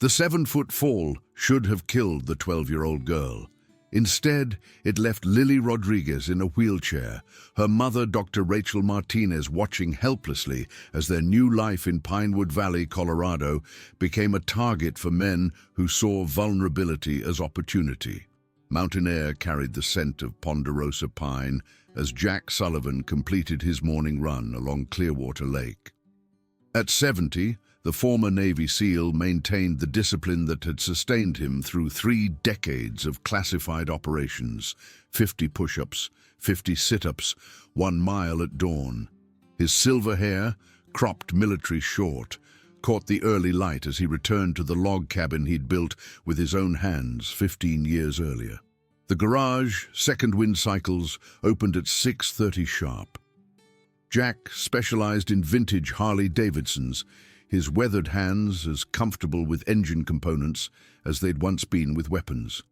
The 7-foot fall should have killed the 12-year-old girl. Instead, it left Lily Rodriguez in a wheelchair, her mother, Dr. Rachel Martinez, watching helplessly as their new life in Pinewood Valley, Colorado, became a target for men who saw vulnerability as opportunity. Mountain air carried the scent of ponderosa pine as Jack Sullivan completed his morning run along Clearwater Lake. At 70, the former Navy SEAL maintained the discipline that had sustained him through 3 decades of classified operations, 50 push-ups, 50 sit-ups, 1 mile at dawn. His silver hair, cropped military short, caught the early light as he returned to the log cabin he'd built with his own hands 15 years earlier. The garage, second wind cycles, opened at 6:30 sharp. Jack specialized in vintage Harley-Davidsons, his weathered hands as comfortable with engine components as they'd once been with weapons.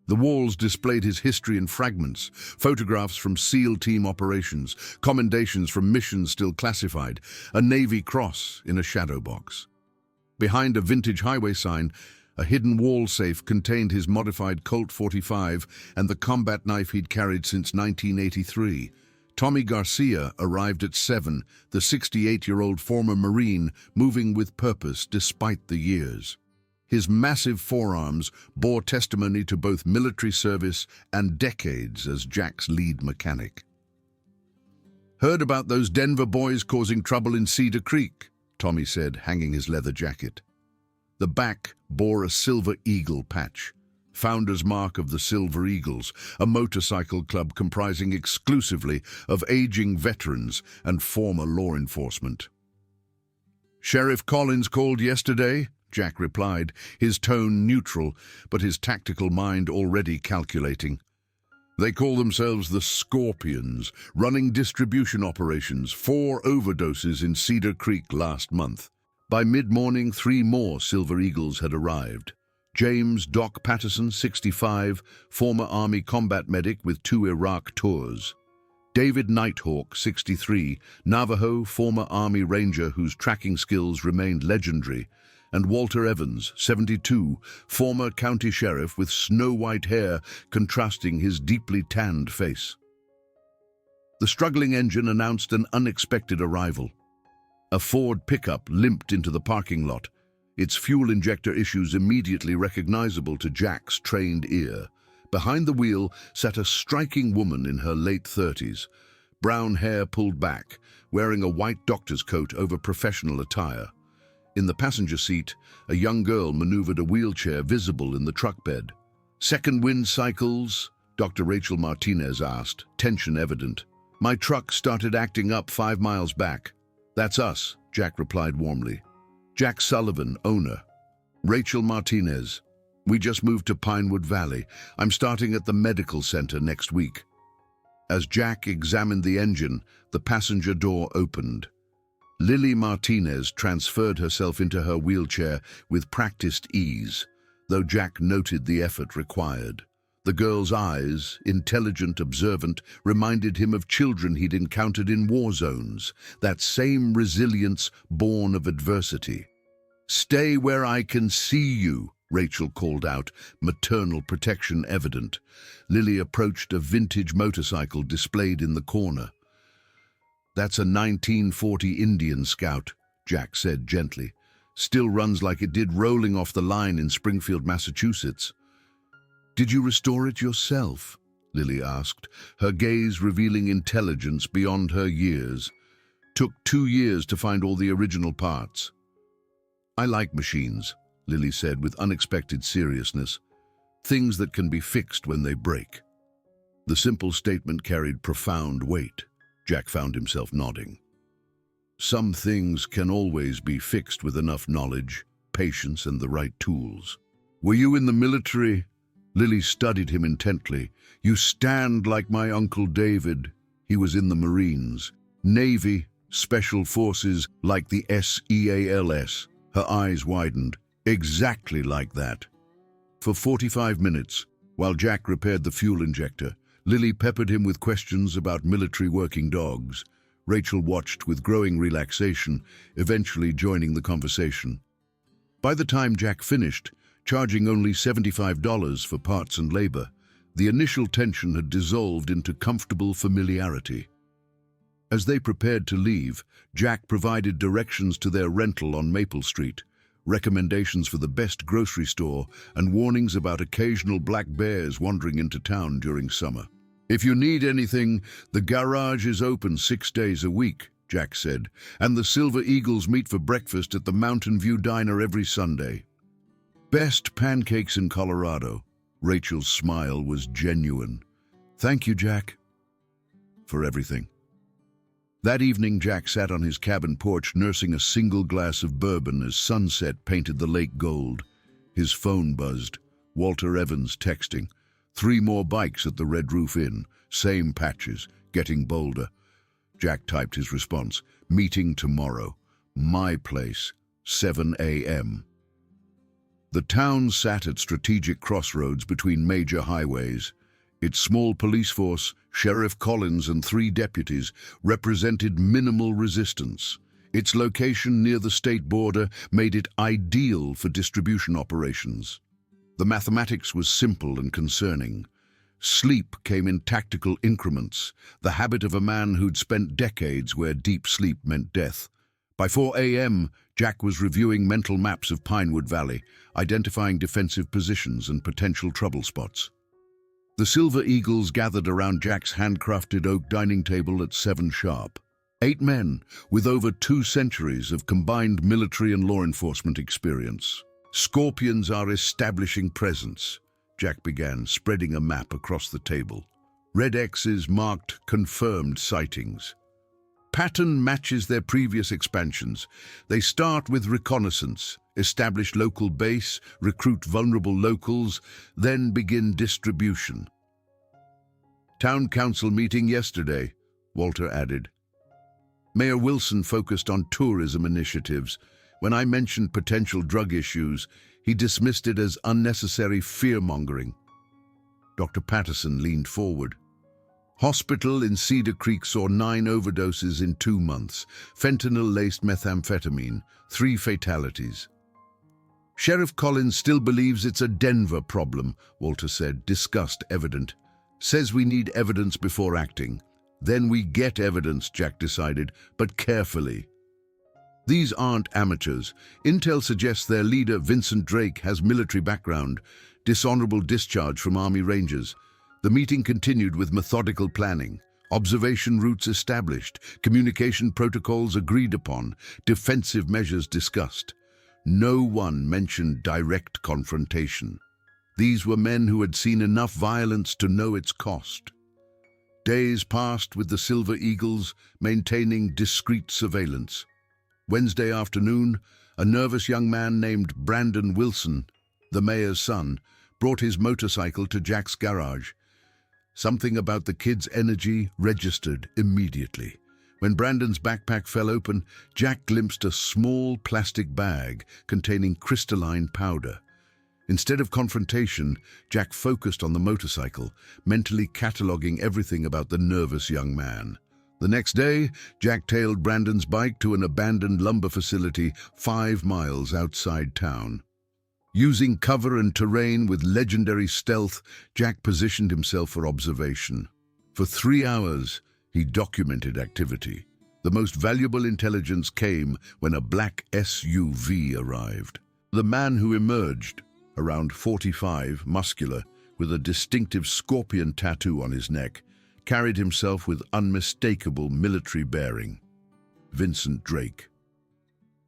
The walls displayed his history in fragments, photographs from SEAL team operations, commendations from missions still classified, a Navy cross in a shadow box. Behind a vintage highway sign, a hidden wall safe contained his modified Colt 45 and the combat knife he'd carried since 1983. Tommy Garcia arrived at 7, the 68-year-old former Marine, moving with purpose despite the years. His massive forearms bore testimony to both military service and decades as Jack's lead mechanic. "Heard about those Denver boys causing trouble in Cedar Creek," Tommy said, hanging his leather jacket. The back bore a Silver Eagle patch, founder's mark of the Silver Eagles, a motorcycle club comprising exclusively of aging veterans and former law enforcement. "Sheriff Collins called yesterday," Jack replied, his tone neutral, but his tactical mind already calculating. "They call themselves the Scorpions, running distribution operations, 4 overdoses in Cedar Creek last month." By mid-morning, 3 more Silver Eagles had arrived. James Doc Patterson, 65, former Army combat medic with 2 Iraq tours. David Nighthawk, 63, Navajo, former Army Ranger whose tracking skills remained legendary. And Walter Evans, 72, former county sheriff with snow-white hair contrasting his deeply tanned face. The struggling engine announced an unexpected arrival. A Ford pickup limped into the parking lot, its fuel injector issues immediately recognizable to Jack's trained ear. Behind the wheel sat a striking woman in her late 30s, brown hair pulled back, wearing a white doctor's coat over professional attire. In the passenger seat, a young girl maneuvered a wheelchair visible in the truck bed. "Second wind cycles?" Dr. Rachel Martinez asked, tension evident. "My truck started acting up 5 miles back." "That's us," Jack replied warmly. "Jack Sullivan, owner. Rachel Martinez. We just moved to Pinewood Valley. I'm starting at the medical center next week." As Jack examined the engine, the passenger door opened. Lily Martinez transferred herself into her wheelchair with practiced ease, though Jack noted the effort required. The girl's eyes, intelligent, observant, reminded him of children he'd encountered in war zones, that same resilience born of adversity. "Stay where I can see you," Rachel called out, maternal protection evident. Lily approached a vintage motorcycle displayed in the corner. "That's a 1940 Indian Scout," Jack said gently. "Still runs like it did rolling off the line in Springfield, Massachusetts." "Did you restore it yourself?" Lily asked, her gaze revealing intelligence beyond her years. "Took 2 years to find all the original parts." "I like machines," Lily said with unexpected seriousness. "Things that can be fixed when they break." The simple statement carried profound weight. Jack found himself nodding. Some things can always be fixed with enough knowledge, patience, and the right tools. "Were you in the military?" Lily studied him intently. "You stand like my Uncle David." He was in the Marines. "Navy, Special Forces, like the SEALs. Her eyes widened. "Exactly like that." For 45 minutes, while Jack repaired the fuel injector, Lily peppered him with questions about military working dogs. Rachel watched with growing relaxation, eventually joining the conversation. By the time Jack finished, charging only $75 for parts and labor, the initial tension had dissolved into comfortable familiarity. As they prepared to leave, Jack provided directions to their rental on Maple Street, recommendations for the best grocery store, and warnings about occasional black bears wandering into town during summer. "If you need anything, the garage is open 6 days a week," Jack said, "and the Silver Eagles meet for breakfast at the Mountain View Diner every Sunday." "Best pancakes in Colorado." Rachel's smile was genuine. "Thank you, Jack, for everything." That evening, Jack sat on his cabin porch nursing a single glass of bourbon as sunset painted the lake gold. His phone buzzed. Walter Evans texting. 3 more bikes at the Red Roof Inn. Same patches, getting bolder. Jack typed his response. "Meeting tomorrow. My place, 7 a.m. The town sat at strategic crossroads between major highways. Its small police force, Sheriff Collins and 3 deputies, represented minimal resistance. Its location near the state border made it ideal for distribution operations. The mathematics was simple and concerning. Sleep came in tactical increments, the habit of a man who'd spent decades where deep sleep meant death. By 4 a.m., Jack was reviewing mental maps of Pinewood Valley, identifying defensive positions and potential trouble spots. The Silver Eagles gathered around Jack's handcrafted oak dining table at 7 sharp. 8 men with over 2 centuries of combined military and law enforcement experience. "Scorpions are establishing presence," Jack began, spreading a map across the table. Red X's marked confirmed sightings. Pattern matches their previous expansions. They start with reconnaissance, establish local base, recruit vulnerable locals, then begin distribution. "Town council meeting yesterday," Walter added. Mayor Wilson focused on tourism initiatives. When I mentioned potential drug issues, he dismissed it as unnecessary fear-mongering. Dr. Patterson leaned forward. "Hospital in Cedar Creek saw 9 overdoses in 2 months. Fentanyl-laced methamphetamine, 3 fatalities." "Sheriff Collins still believes it's a Denver problem," Walter said, disgust evident. "Says we need evidence before acting." "Then we get evidence," Jack decided, "but carefully." These aren't amateurs. Intel suggests their leader, Vincent Drake, has military background, dishonorable discharge from Army Rangers. The meeting continued with methodical planning. Observation routes established, communication protocols agreed upon, defensive measures discussed. No one mentioned direct confrontation. These were men who had seen enough violence to know its cost. Days passed with the Silver Eagles maintaining discreet surveillance. Wednesday afternoon, a nervous young man named Brandon Wilson, the mayor's son, brought his motorcycle to Jack's garage. Something about the kid's energy registered immediately. When Brandon's backpack fell open, Jack glimpsed a small plastic bag containing crystalline powder. Instead of confrontation, Jack focused on the motorcycle, mentally cataloging everything about the nervous young man. The next day, Jack tailed Brandon's bike to an abandoned lumber facility 5 miles outside town. Using cover and terrain with legendary stealth, Jack positioned himself for observation. For 3 hours, he documented activity. The most valuable intelligence came when a black SUV arrived. The man who emerged, around 45, muscular, with a distinctive scorpion tattoo on his neck, carried himself with unmistakable military bearing. Vincent Drake.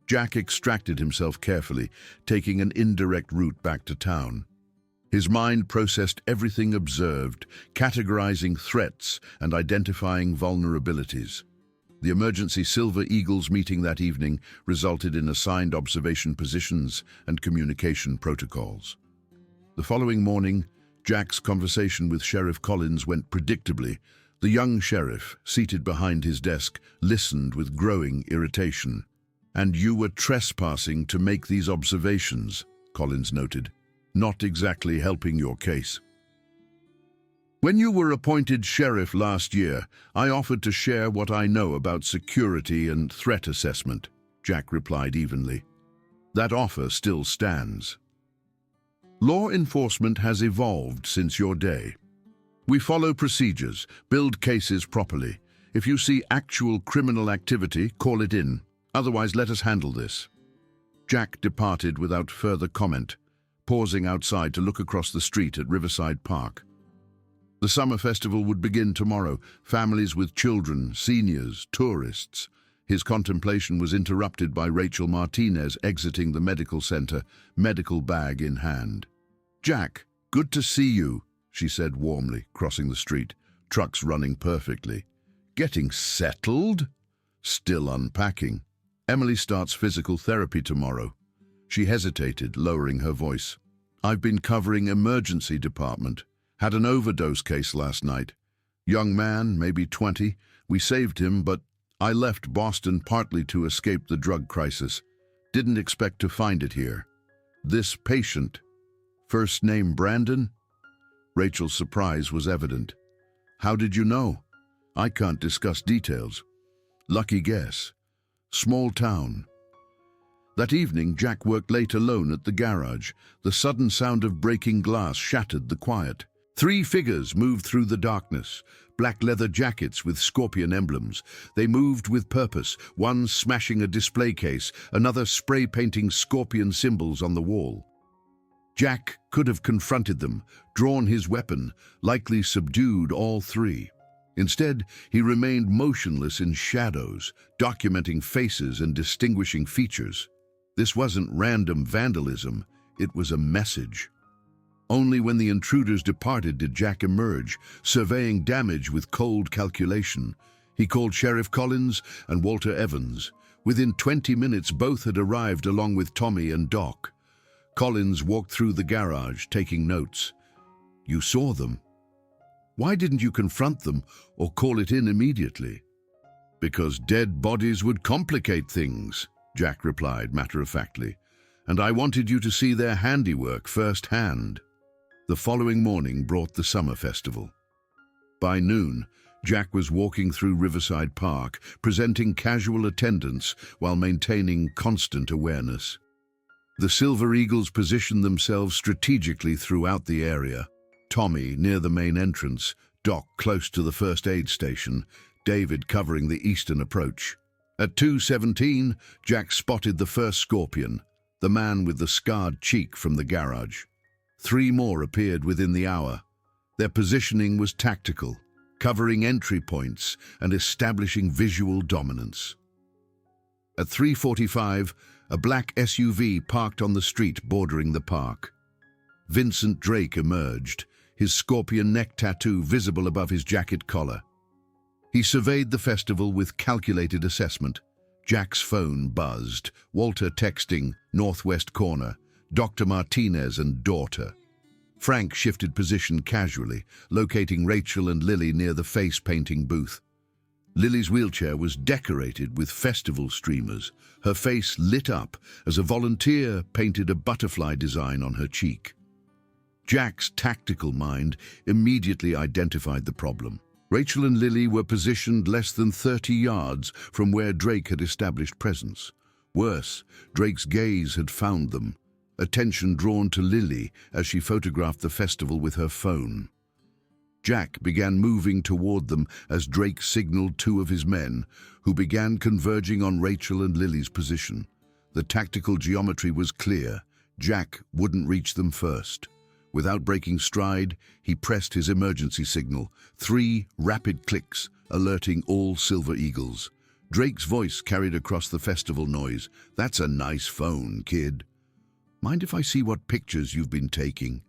Jack extracted himself carefully, taking an indirect route back to town. His mind processed everything observed, categorizing threats and identifying vulnerabilities. The emergency Silver Eagles meeting that evening resulted in assigned observation positions and communication protocols. The following morning, Jack's conversation with Sheriff Collins went predictably. The young sheriff, seated behind his desk, listened with growing irritation. "And you were trespassing to make these observations," Collins noted, "not exactly helping your case." "When you were appointed sheriff last year, I offered to share what I know about security and threat assessment," Jack replied evenly. That offer still stands. Law enforcement has evolved since your day. We follow procedures, build cases properly. If you see actual criminal activity, call it in. Otherwise, let us handle this. Jack departed without further comment, pausing outside to look across the street at Riverside Park. The summer festival would begin tomorrow, families with children, seniors, tourists. His contemplation was interrupted by Rachel Martinez exiting the medical center, medical bag in hand. "Jack, good to see you," she said warmly, crossing the street, trucks running perfectly. "Getting settled?" "Still unpacking. Emily starts physical therapy tomorrow." She hesitated, lowering her voice. "I've been covering emergency department. Had an overdose case last night. Young man, maybe 20. We saved him, but I left Boston partly to escape the drug crisis. Didn't expect to find it here. This patient, first name Brandon?" Rachel's surprise was evident. "How did you know?" "I can't discuss details." "Lucky guess. Small town." That evening, Jack worked late alone at the garage. The sudden sound of breaking glass shattered the quiet. 3 figures moved through the darkness, black leather jackets with scorpion emblems. They moved with purpose, one smashing a display case, another spray-painting scorpion symbols on the wall. Jack could have confronted them, drawn his weapon, likely subdued all 3. Instead, he remained motionless in shadows, documenting faces and distinguishing features. This wasn't random vandalism, it was a message. Only when the intruders departed did Jack emerge, surveying damage with cold calculation. He called Sheriff Collins and Walter Evans. Within 20 minutes, both had arrived along with Tommy and Doc. Collins walked through the garage, taking notes. "You saw them. Why didn't you confront them or call it in immediately?" "Because dead bodies would complicate things," Jack replied matter-of-factly. "And I wanted you to see their handiwork firsthand." The following morning brought the summer festival. By noon, Jack was walking through Riverside Park, presenting casual attendance while maintaining constant awareness. The Silver Eagles positioned themselves strategically throughout the area. Tommy near the main entrance, Doc close to the first aid station, David covering the eastern approach. At 2:17, Jack spotted the first scorpion, the man with the scarred cheek from the garage. 3 more appeared within the hour. Their positioning was tactical, covering entry points and establishing visual dominance. At 3:45, a black SUV parked on the street bordering the park. Vincent Drake emerged, his scorpion neck tattoo visible above his jacket collar. He surveyed the festival with calculated assessment. Jack's phone buzzed, Walter texting, northwest corner, Dr. Martinez and daughter. Frank shifted position casually, locating Rachel and Lily near the face-painting booth. Lily's wheelchair was decorated with festival streamers, her face lit up as a volunteer painted a butterfly design on her cheek. Jack's tactical mind immediately identified the problem. Rachel and Lily were positioned less than 30 yards from where Drake had established presence. Worse, Drake's gaze had found them, attention drawn to Lily as she photographed the festival with her phone. Jack began moving toward them as Drake signaled 2 of his men, who began converging on Rachel and Lily's position. The tactical geometry was clear. Jack wouldn't reach them first. Without breaking stride, he pressed his emergency signal, 3 rapid clicks, alerting all Silver Eagles. Drake's voice carried across the festival noise. "That's a nice phone, kid. Mind if I see what pictures you've been taking?"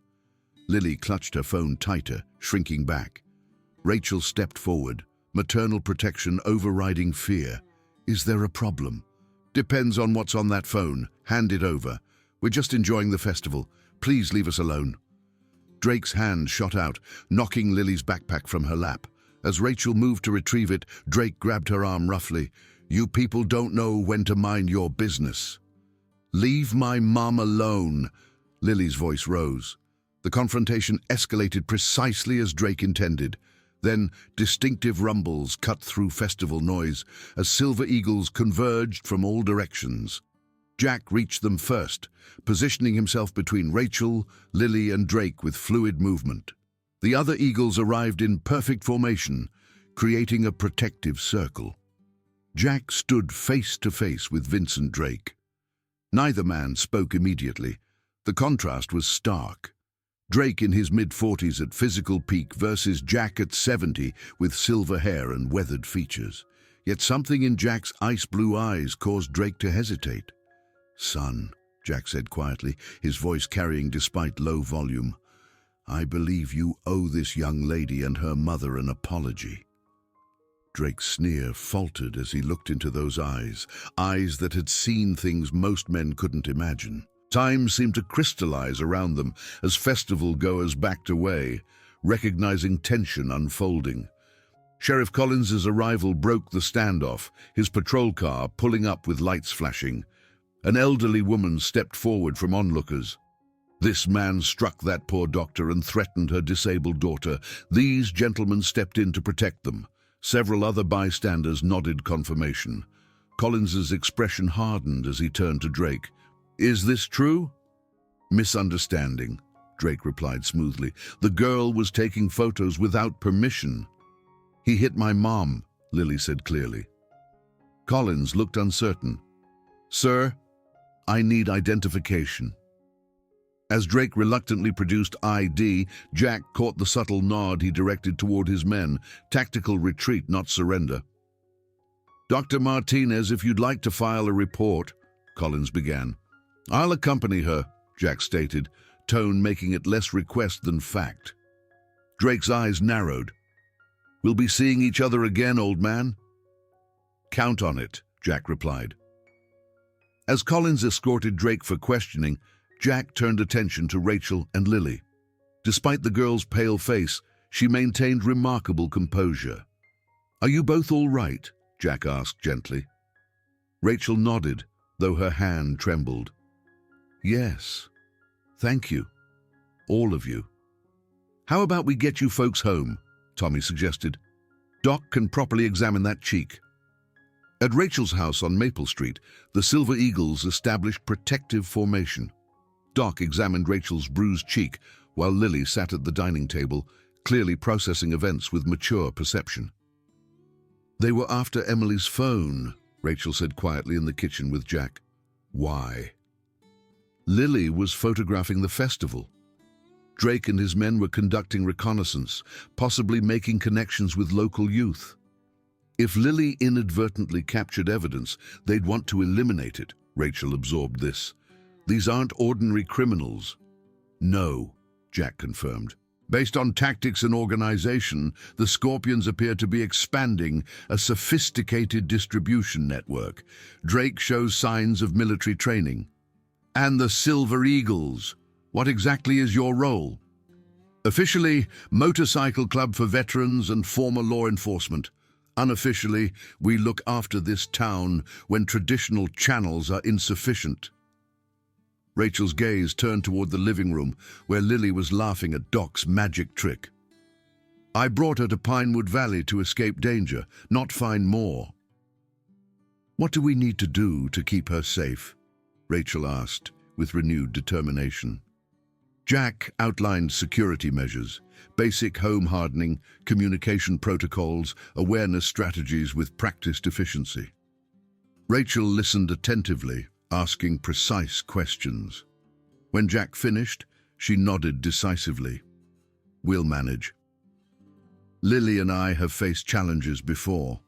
Lily clutched her phone tighter, shrinking back. Rachel stepped forward, maternal protection overriding fear. "Is there a problem?" "Depends on what's on that phone. Hand it over. We're just enjoying the festival. Please leave us alone." Drake's hand shot out, knocking Lily's backpack from her lap. As Rachel moved to retrieve it, Drake grabbed her arm roughly. "You people don't know when to mind your business." "Leave my mom alone," Lily's voice rose. The confrontation escalated precisely as Drake intended. Then distinctive rumbles cut through festival noise as Silver Eagles converged from all directions. Jack reached them first, positioning himself between Rachel, Lily, and Drake with fluid movement. The other eagles arrived in perfect formation, creating a protective circle. Jack stood face to face with Vincent Drake. Neither man spoke immediately. The contrast was stark. Drake in his mid-40s at physical peak versus Jack at 70 with silver hair and weathered features. Yet something in Jack's ice-blue eyes caused Drake to hesitate. "Son," Jack said quietly, his voice carrying despite low volume, "I believe you owe this young lady and her mother an apology." Drake's sneer faltered as he looked into those eyes that had seen things most men couldn't imagine. Time seemed to crystallize around them as festival goers backed away, recognizing tension unfolding. Sheriff Collins's arrival broke the standoff, his patrol car pulling up with lights flashing. An elderly woman stepped forward from onlookers. "This man struck that poor doctor and threatened her disabled daughter. These gentlemen stepped in to protect them." Several other bystanders nodded confirmation. Collins's expression hardened as he turned to Drake. "Is this true?" "Misunderstanding," Drake replied smoothly. "The girl was taking photos without permission." "He hit my mom," Lily said clearly. Collins looked uncertain. "Sir, I need identification." As Drake reluctantly produced ID, Jack caught the subtle nod he directed toward his men. Tactical retreat, not surrender. "Dr. Martinez, if you'd like to file a report," Collins began. "I'll accompany her," Jack stated, tone making it less request than fact. Drake's eyes narrowed. "We'll be seeing each other again, old man." "Count on it," Jack replied. As Collins escorted Drake for questioning, Jack turned attention to Rachel and Lily. Despite the girl's pale face, she maintained remarkable composure. "Are you both all right?" Jack asked gently. Rachel nodded, though her hand trembled. "Yes. Thank you. All of you." "How about we get you folks home?" Tommy suggested. "Doc can properly examine that cheek." At Rachel's house on Maple Street, the Silver Eagles established protective formation. Doc examined Rachel's bruised cheek, while Lily sat at the dining table, clearly processing events with mature perception. "They were after Emily's phone," Rachel said quietly in the kitchen with Jack. "Why?" "Lily was photographing the festival. Drake and his men were conducting reconnaissance, possibly making connections with local youth. If Lily inadvertently captured evidence, they'd want to eliminate it." Rachel absorbed this. "These aren't ordinary criminals." "No," Jack confirmed. "Based on tactics and organization, the Scorpions appear to be expanding a sophisticated distribution network. Drake shows signs of military training." "And the Silver Eagles, what exactly is your role?" "Officially, Motorcycle Club for veterans and former law enforcement. Unofficially, we look after this town when traditional channels are insufficient." Rachel's gaze turned toward the living room, where Lily was laughing at Doc's magic trick. "I brought her to Pinewood Valley to escape danger, not find more." "What do we need to do to keep her safe?" Rachel asked, with renewed determination. Jack outlined security measures, basic home hardening, communication protocols, awareness strategies with practiced efficiency. Rachel listened attentively, asking precise questions. When Jack finished, she nodded decisively. "We'll manage. Lily and I have faced challenges before."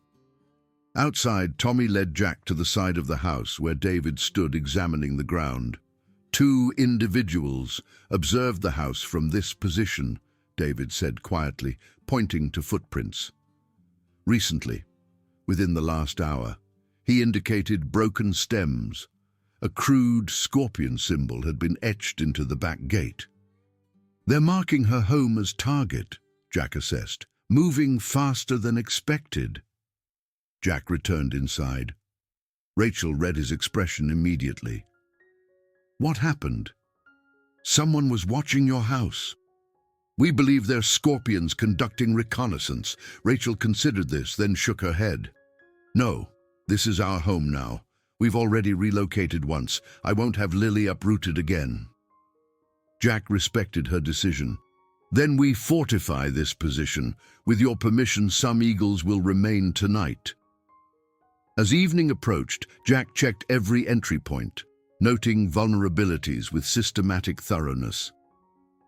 Outside, Tommy led Jack to the side of the house where David stood examining the ground. "Two individuals observed the house from this position," David said quietly, pointing to footprints. "Recently, within the last hour," he indicated broken stems. A crude scorpion symbol had been etched into the back gate. "They're marking her home as target," Jack assessed, "moving faster than expected." Jack returned inside. Rachel read his expression immediately. "What happened?" "Someone was watching your house." "We believe they're Scorpions conducting reconnaissance." Rachel considered this, then shook her head. "No, this is our home now. We've already relocated once. I won't have Lily uprooted again. Jack respected her decision. Then we fortify this position. With your permission, some eagles will remain tonight. As evening approached, Jack checked every entry point, noting vulnerabilities with systematic thoroughness.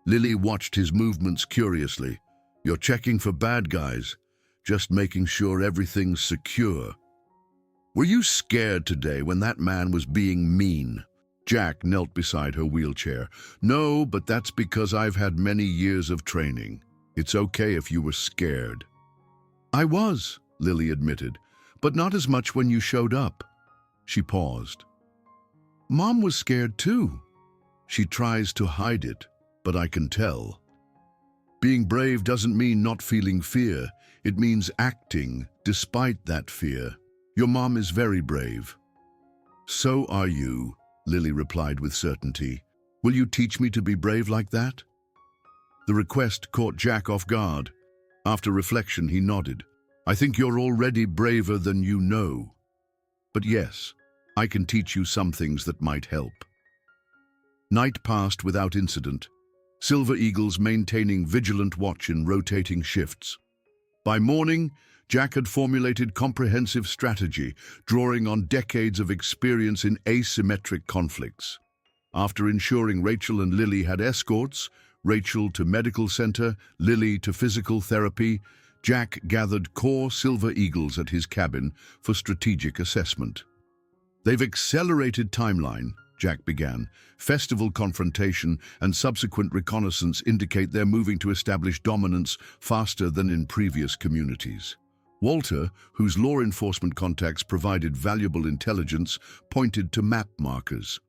Lily watched his movements curiously. You're checking for bad guys, just making sure everything's secure. Were you scared today when that man was being mean? Jack knelt beside her wheelchair. No, but that's because I've had many years of training. It's okay if you were scared. I was, Lily admitted, but not as much when you showed up. She paused. Mom was scared too. She tries to hide it, but I can tell. Being brave doesn't mean not feeling fear. It means acting despite that fear. Your mom is very brave. So are you, Lily replied with certainty. Will you teach me to be brave like that? The request caught Jack off guard. After reflection, he nodded. I think you're already braver than you know. But yes, I can teach you some things that might help. Night passed without incident, Silver Eagles maintaining vigilant watch in rotating shifts. By morning, Jack had formulated comprehensive strategy, drawing on decades of experience in asymmetric conflicts. After ensuring Rachel and Lily had escorts, Rachel to medical center, Lily to physical therapy, Jack gathered core Silver Eagles at his cabin for strategic assessment. They've accelerated timeline, Jack began. Festival confrontation and subsequent reconnaissance indicate they're moving to establish dominance faster than in previous communities. Walter, whose law enforcement contacts provided valuable intelligence, pointed to map markers.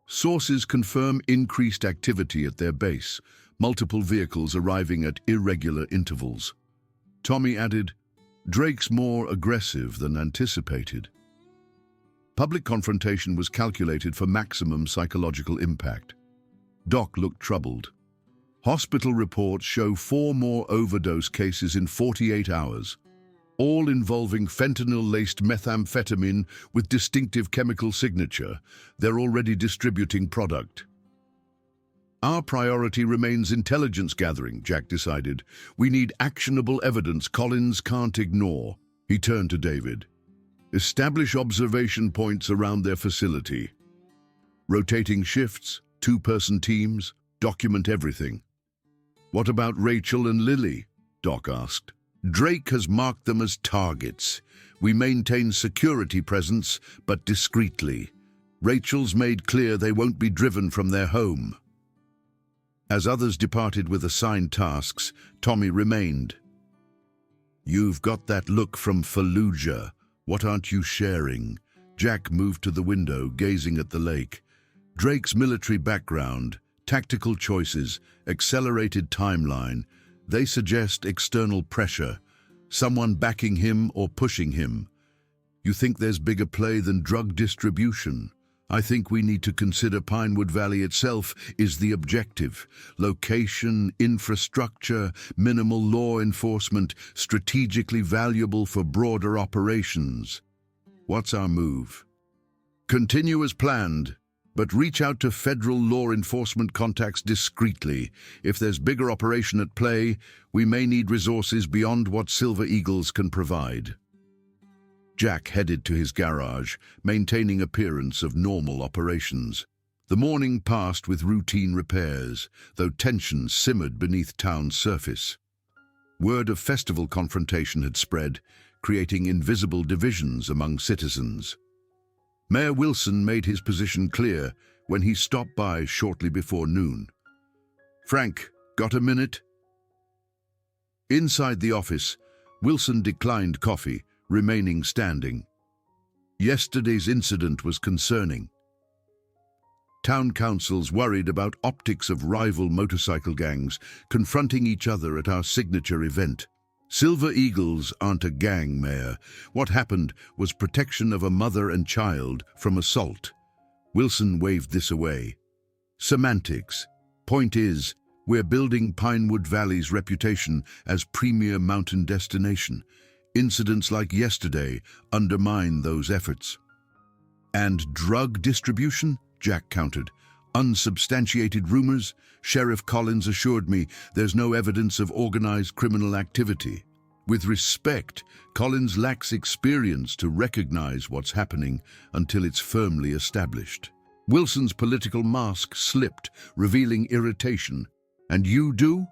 Sources confirm increased activity at their base, multiple vehicles arriving at irregular intervals. Tommy added, Drake's more aggressive than anticipated. Public confrontation was calculated for maximum psychological impact. Doc looked troubled. Hospital reports show 4 more overdose cases in 48 hours, all involving fentanyl-laced methamphetamine with distinctive chemical signature. They're already distributing product. Our priority remains intelligence gathering, Jack decided. We need actionable evidence Collins can't ignore. He turned to David. Establish observation points around their facility. Rotating shifts, 2-person teams, document everything. What about Rachel and Lily? Doc asked. Drake has marked them as targets. We maintain security presence, but discreetly. Rachel's made clear they won't be driven from their home. As others departed with assigned tasks, Tommy remained. You've got that look from Fallujah. What aren't you sharing? Jack moved to the window, gazing at the lake. Drake's military background, tactical choices, accelerated timeline, they suggest external pressure, someone backing him or pushing him. You think there's bigger play than drug distribution? I think we need to consider Pinewood Valley itself is the objective. Location, infrastructure, minimal law enforcement, strategically valuable for broader operations. What's our move? Continue as planned, but reach out to federal law enforcement contacts discreetly. If there's bigger operation at play, we may need resources beyond what Silver Eagles can provide. Jack headed to his garage, maintaining appearance of normal operations. The morning passed with routine repairs, though tensions simmered beneath town's surface. Word of festival confrontation had spread, creating invisible divisions among citizens. Mayor Wilson made his position clear when he stopped by shortly before noon. Frank, got a minute? Inside the office, Wilson declined coffee, remaining standing. Yesterday's incident was concerning. Town councils worried about optics of rival motorcycle gangs confronting each other at our signature event. Silver Eagles aren't a gang, Mayor. What happened was protection of a mother and child from assault. Wilson waved this away. Semantics. Point is, we're building Pinewood Valley's reputation as premier mountain destination. Incidents like yesterday undermine those efforts. And drug distribution? Jack countered. Unsubstantiated rumors? Sheriff Collins assured me there's no evidence of organized criminal activity. With respect, Collins lacks experience to recognize what's happening until it's firmly established. Wilson's political mask slipped, revealing irritation. And you do?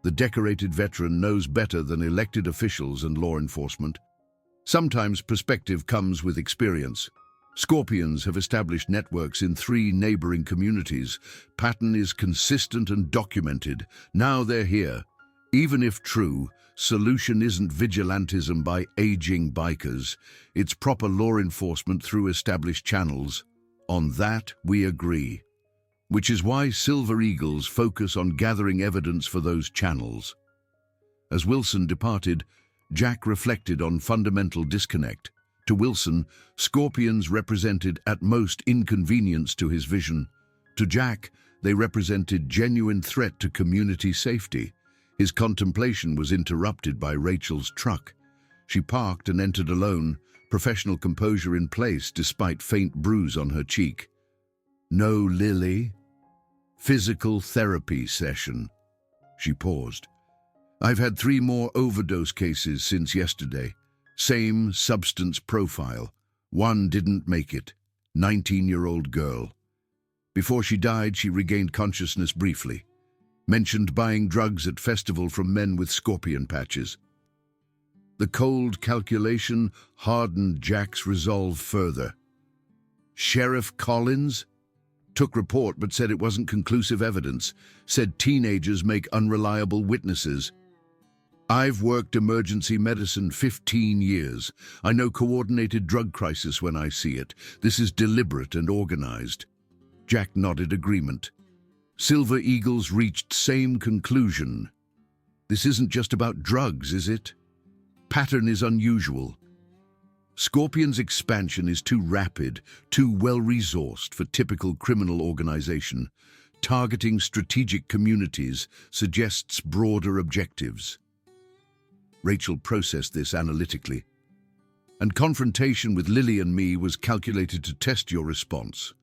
The decorated veteran knows better than elected officials and law enforcement. Sometimes perspective comes with experience. Scorpions have established networks in 3 neighboring communities. Pattern is consistent and documented. Now they're here. Even if true, solution isn't vigilantism by aging bikers. It's proper law enforcement through established channels. On that, we agree. Which is why Silver Eagles focus on gathering evidence for those channels. As Wilson departed, Jack reflected on fundamental disconnect. To Wilson, scorpions represented at most inconvenience to his vision. To Jack, they represented genuine threat to community safety. His contemplation was interrupted by Rachel's truck. She parked and entered alone, professional composure in place despite faint bruise on her cheek. No Lily? Physical therapy session. She paused. I've had 3 more overdose cases since yesterday. Same substance profile. One didn't make it. 19-year-old girl. Before she died, she regained consciousness briefly. Mentioned buying drugs at festival from men with scorpion patches. The cold calculation hardened Jack's resolve further. Sheriff Collins? Took report but said it wasn't conclusive evidence. Said teenagers make unreliable witnesses. I've worked emergency medicine 15 years. I know coordinated drug crisis when I see it. This is deliberate and organized. Jack nodded agreement. Silver Eagles reached same conclusion. This isn't just about drugs, is it? Pattern is unusual. Scorpion's expansion is too rapid, too well-resourced for typical criminal organization. Targeting strategic communities suggests broader objectives. Rachel processed this analytically. And confrontation with Lily and me was calculated to test your response.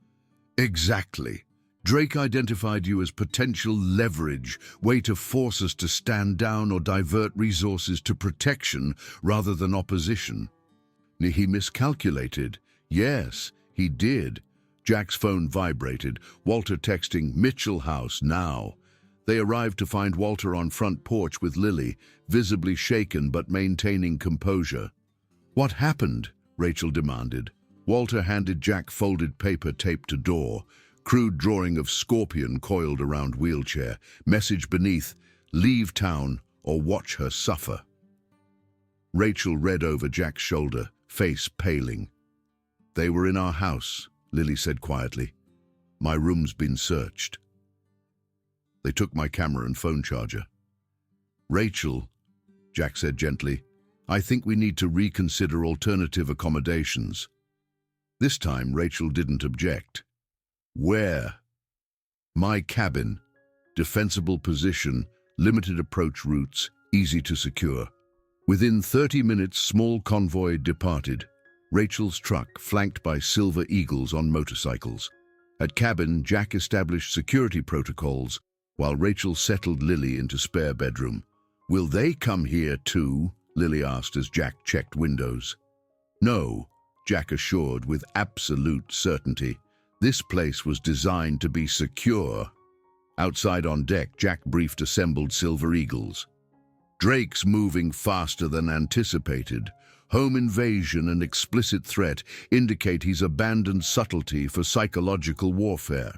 Exactly. Drake identified you as potential leverage, way to force us to stand down or divert resources to protection rather than opposition. He miscalculated. Yes, he did. Jack's phone vibrated. Walter texting, Mitchell House, now. They arrived to find Walter on front porch with Lily, visibly shaken but maintaining composure. What happened? Rachel demanded. Walter handed Jack folded paper taped to door. Crude drawing of scorpion coiled around wheelchair. Message beneath, leave town or watch her suffer. Rachel read over Jack's shoulder, face paling. They were in our house, Lily said quietly. My room's been searched. They took my camera and phone charger. Rachel, Jack said gently, I think we need to reconsider alternative accommodations. This time Rachel didn't object. Where? My cabin. Defensible position, limited approach routes, easy to secure. Within 30 minutes, small convoy departed. Rachel's truck flanked by Silver Eagles on motorcycles. At cabin, Jack established security protocols while Rachel settled Lily into spare bedroom. Will they come here too? Lily asked as Jack checked windows. No, Jack assured with absolute certainty. This place was designed to be secure. Outside on deck, Jack briefed assembled Silver Eagles. Drake's moving faster than anticipated. Home invasion and explicit threat indicate he's abandoned subtlety for psychological warfare.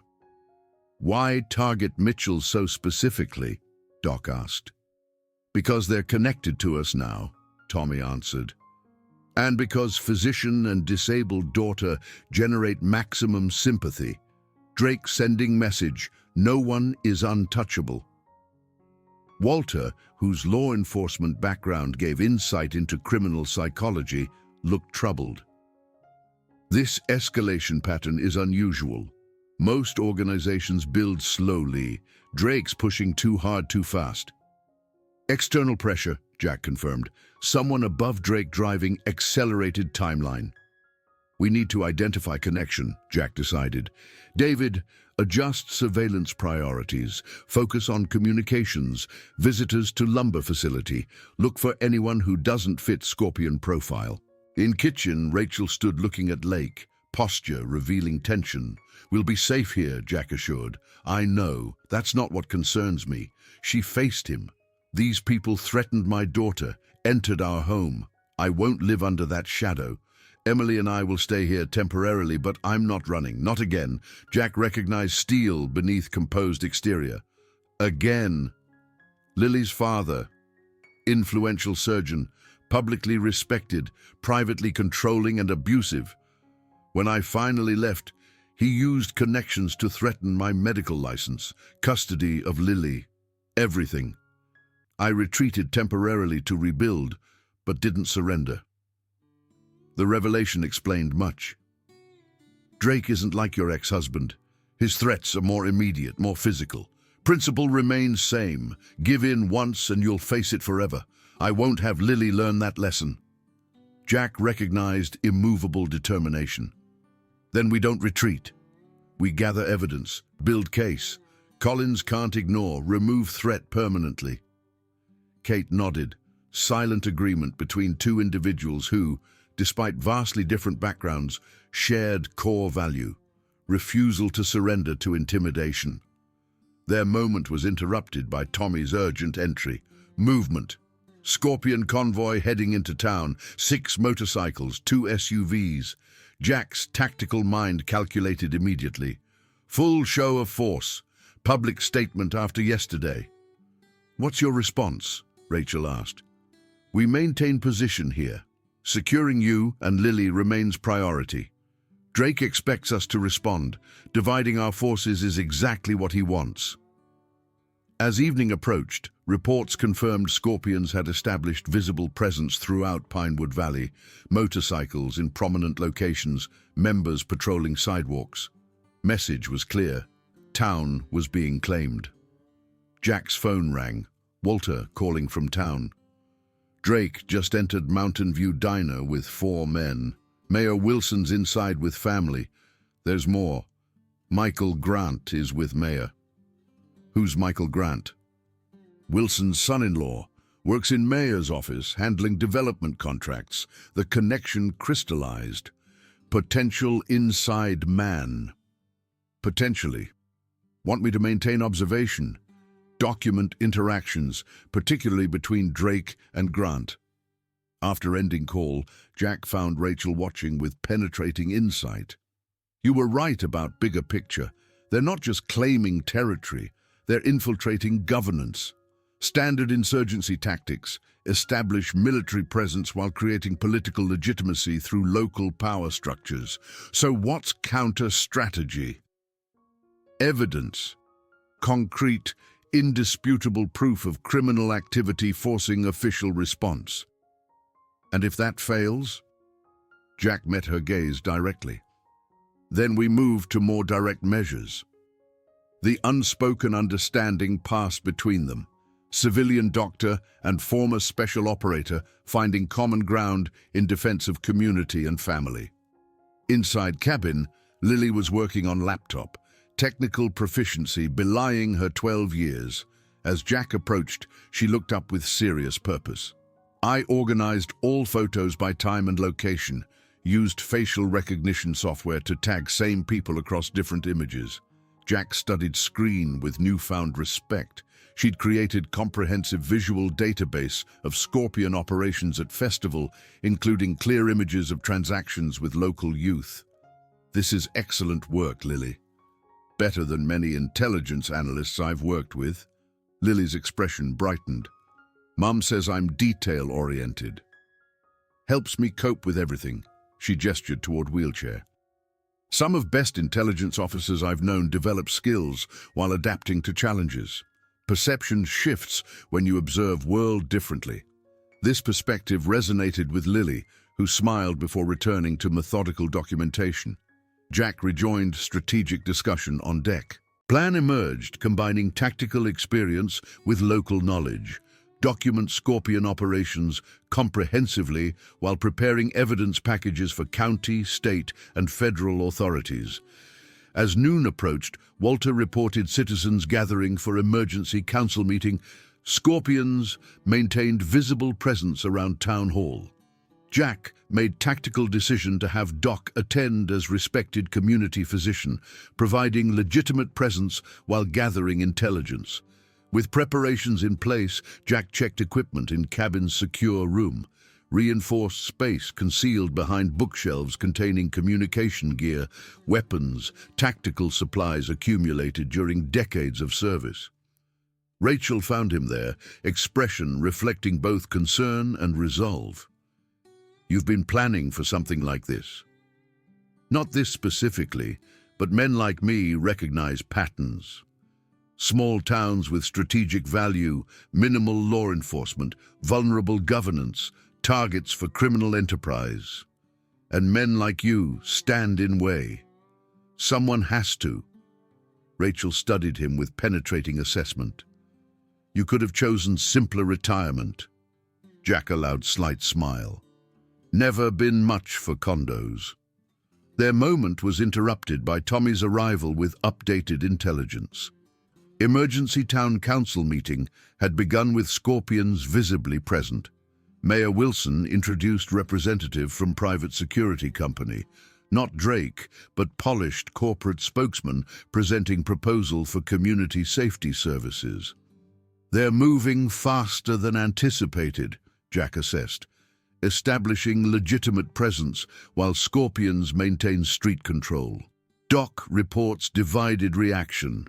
Why target Mitchell so specifically? Doc asked. Because they're connected to us now, Tommy answered. And because physician and disabled daughter generate maximum sympathy. Drake sending message, no one is untouchable. Walter, whose law enforcement background gave insight into criminal psychology, looked troubled. This escalation pattern is unusual. Most organizations build slowly. Drake's pushing too hard too fast. External pressure, Jack confirmed. Someone above Drake driving accelerated timeline. We need to identify connection, Jack decided. David, adjust surveillance priorities. Focus on communications, visitors to lumber facility. Look for anyone who doesn't fit Scorpion profile. In kitchen, Rachel stood looking at Lake, posture revealing tension. We'll be safe here, Jack assured. I know. That's not what concerns me. She faced him. These people threatened my daughter, entered our home. I won't live under that shadow. Emily and I will stay here temporarily, but I'm not running. Not again. Jack recognized steel beneath composed exterior. Again. Lily's father, influential surgeon, publicly respected, privately controlling and abusive. When I finally left, he used connections to threaten my medical license, custody of Lily, everything. I retreated temporarily to rebuild, but didn't surrender. The revelation explained much. Drake isn't like your ex-husband. His threats are more immediate, more physical. Principle remains same. Give in once and you'll face it forever. I won't have Lily learn that lesson. Jack recognized immovable determination. Then we don't retreat. We gather evidence, build case. Collins can't ignore, remove threat permanently. Kate nodded, silent agreement between two individuals who, despite vastly different backgrounds, shared core value, refusal to surrender to intimidation. Their moment was interrupted by Tommy's urgent entry. Movement. Scorpion convoy heading into town, 6 motorcycles, 2 SUVs. Jack's tactical mind calculated immediately. Full show of force. Public statement after yesterday. What's your response? Rachel asked. We maintain position here. Securing you and Lily remains priority. Drake expects us to respond. Dividing our forces is exactly what he wants. As evening approached, reports confirmed Scorpions had established visible presence throughout Pinewood Valley, motorcycles in prominent locations, members patrolling sidewalks. Message was clear. Town was being claimed. Jack's phone rang. Walter calling from town. Drake just entered Mountain View Diner with 4 men. Mayor Wilson's inside with family. There's more. Michael Grant is with Mayor. Who's Michael Grant? Wilson's son-in-law. Works in Mayor's office, handling development contracts. The connection crystallized. Potential inside man. Potentially. Want me to maintain observation? Document interactions, particularly between Drake and Grant. After ending call, Jack found Rachel watching with penetrating insight. You were right about bigger picture. They're not just claiming territory, they're infiltrating governance. Standard insurgency tactics establish military presence while creating political legitimacy through local power structures. So what's counter strategy? Evidence. Concrete, indisputable proof of criminal activity forcing official response. And if that fails? Jack met her gaze directly. Then we moved to more direct measures. The unspoken understanding passed between them. Civilian doctor and former special operator finding common ground in defense of community and family. Inside cabin, Lily was working on laptop, technical proficiency belying her 12 years. As Jack approached, she looked up with serious purpose. I organized all photos by time and location, used facial recognition software to tag same people across different images. Jack studied screen with newfound respect. She'd created comprehensive visual database of Scorpion operations at Festival, including clear images of transactions with local youth. This is excellent work, Lily. Better than many intelligence analysts I've worked with. Lily's expression brightened. Mom says I'm detail-oriented. Helps me cope with everything. She gestured toward wheelchair. Some of best intelligence officers I've known develop skills while adapting to challenges. Perception shifts when you observe world differently. This perspective resonated with Lily, who smiled before returning to methodical documentation. Jack rejoined strategic discussion on deck. Plan emerged, combining tactical experience with local knowledge. document Scorpion operations comprehensively while preparing evidence packages for county, state, and federal authorities. As noon approached, Walter reported citizens gathering for emergency council meeting. Scorpions maintained visible presence around town hall. Jack made tactical decision to have Doc attend as respected community physician, providing legitimate presence while gathering intelligence. With preparations in place, Jack checked equipment in cabin's secure room, reinforced space concealed behind bookshelves containing communication gear, weapons, tactical supplies accumulated during decades of service. Rachel found him there, expression reflecting both concern and resolve. "You've been planning for something like this." "Not this specifically, but men like me recognize patterns. Small towns with strategic value, minimal law enforcement, vulnerable governance, targets for criminal enterprise. And men like you stand in way. Someone has to." Rachel studied him with penetrating assessment. "You could have chosen simpler retirement." Jack allowed slight smile. "Never been much for condos." Their moment was interrupted by Tommy's arrival with updated intelligence. Emergency town council meeting had begun with Scorpions visibly present. Mayor Wilson introduced representative from private security company, not Drake, but polished corporate spokesman presenting proposal for community safety services. "They're moving faster than anticipated," Jack assessed, establishing legitimate presence while Scorpions maintain street control. Doc reports divided reaction.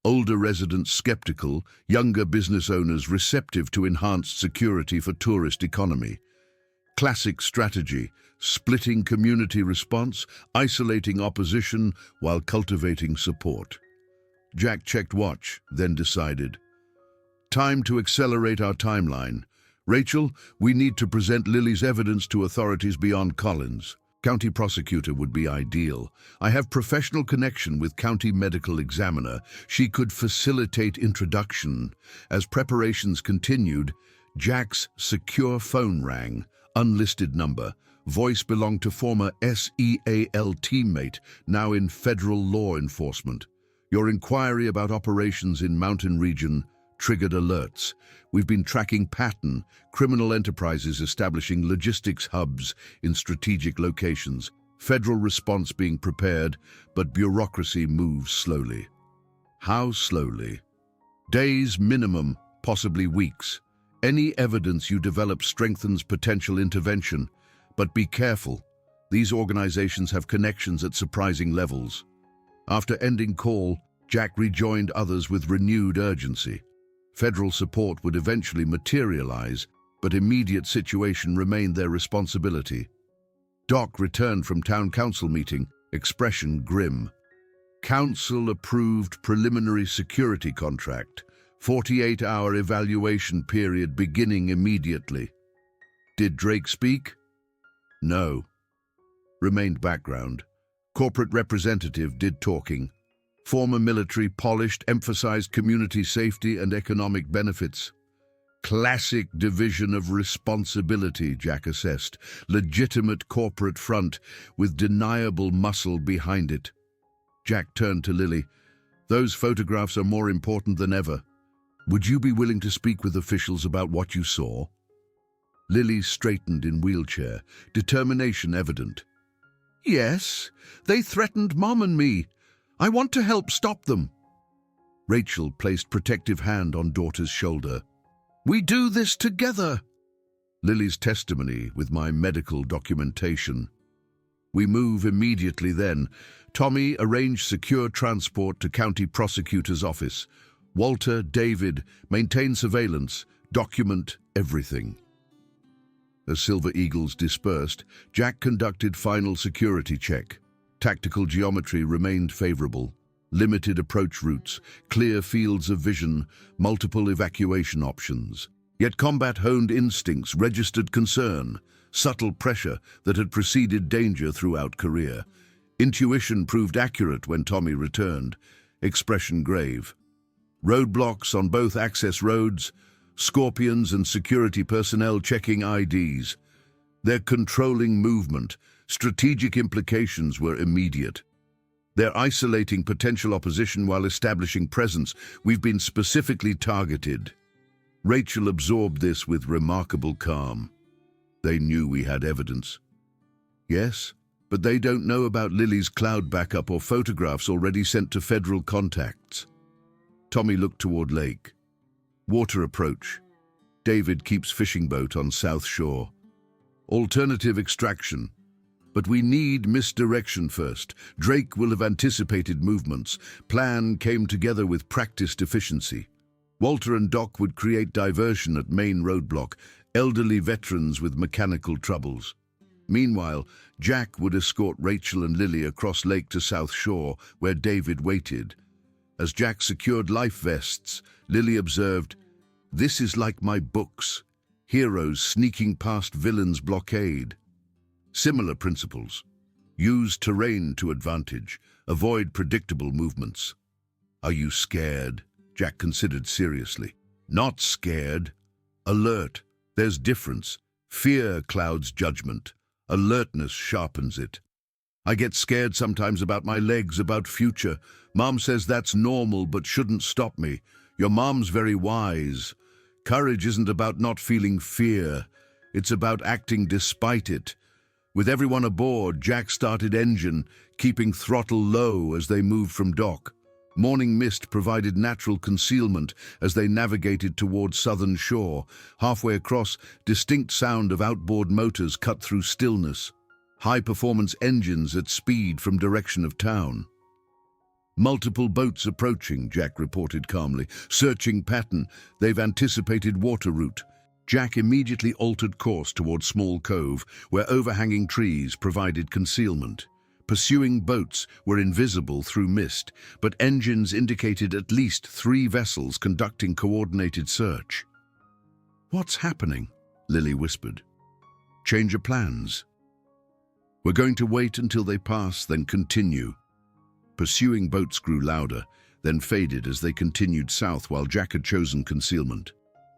Older residents skeptical, younger business owners receptive to enhanced security for tourist economy. Classic strategy, splitting community response, isolating opposition while cultivating support. Jack checked watch, then decided. "Time to accelerate our timeline. Rachel, we need to present Lily's evidence to authorities beyond Collins. County prosecutor would be ideal. I have professional connection with county medical examiner. She could facilitate introduction." As preparations continued, Jack's secure phone rang, unlisted number. Voice belonged to former SEAL teammate, now in federal law enforcement. "Your inquiry about operations in mountain region triggered alerts. We've been tracking pattern, criminal enterprises establishing logistics hubs in strategic locations, federal response being prepared, but bureaucracy moves slowly." "How slowly?" "Days minimum, possibly weeks. Any evidence you develop strengthens potential intervention, but be careful. These organizations have connections at surprising levels." After ending call, Jack rejoined others with renewed urgency. Federal support would eventually materialize, but immediate situation remained their responsibility. Doc returned from town council meeting, expression grim. "Council approved preliminary security contract, 48-hour evaluation period beginning immediately." "Did Drake speak?" "No." Remained background. Corporate representative did talking. Former military polished, emphasized community safety and economic benefits. Classic division of responsibility, Jack assessed. Legitimate corporate front with deniable muscle behind it. Jack turned to Lily. "Those photographs are more important than ever. Would you be willing to speak with officials about what you saw?" Lily straightened in wheelchair, determination evident. "Yes, they threatened Mom and me. I want to help stop them." Rachel placed protective hand on daughter's shoulder. "We do this together." Lily's testimony with my medical documentation. "We move immediately then. Tommy, arrange secure transport to county prosecutor's office. Walter, David, maintain surveillance, document everything." As Silver Eagles dispersed, Jack conducted final security check. Tactical geometry remained favorable. Limited approach routes, clear fields of vision, multiple evacuation options. Yet combat-honed instincts registered concern, subtle pressure that had preceded danger throughout career. Intuition proved accurate when Tommy returned, expression grave. Roadblocks on both access roads, Scorpions and security personnel checking IDs. Their controlling movement. Strategic implications were immediate. They're isolating potential opposition while establishing presence. We've been specifically targeted. Rachel absorbed this with remarkable calm. They knew we had evidence. Yes, but they don't know about Lily's cloud backup or photographs already sent to federal contacts. Tommy looked toward lake. Water approach. David keeps fishing boat on South Shore. Alternative extraction. But we need misdirection first. Drake will have anticipated movements. Plan came together with practiced efficiency. Walter and Doc would create diversion at main roadblock, elderly veterans with mechanical troubles. Meanwhile, Jack would escort Rachel and Lily across lake to South Shore, where David waited. As Jack secured life vests, Lily observed, "This is like my books. Heroes sneaking past villains' blockade." Similar principles. Use terrain to advantage. Avoid predictable movements. Are you scared? Jack considered seriously. Not scared. Alert. There's difference. Fear clouds judgment. Alertness sharpens it. I get scared sometimes about my legs, about future. Mom says that's normal but shouldn't stop me. Your mom's very wise. Courage isn't about not feeling fear. It's about acting despite it. With everyone aboard, Jack started engine, keeping throttle low as they moved from dock. Morning mist provided natural concealment as they navigated towards Southern Shore. Halfway across, distinct sound of outboard motors cut through stillness. High-performance engines at speed from direction of town. Multiple boats approaching, Jack reported calmly. Searching pattern. They've anticipated water route. Jack immediately altered course toward Small Cove, where overhanging trees provided concealment. Pursuing boats were invisible through mist, but engines indicated at least 3 vessels conducting coordinated search. "What's happening?" Lily whispered. "Change of plans. We're going to wait until they pass, then continue." Pursuing boats grew louder, then faded as they continued south while Jack had chosen concealment.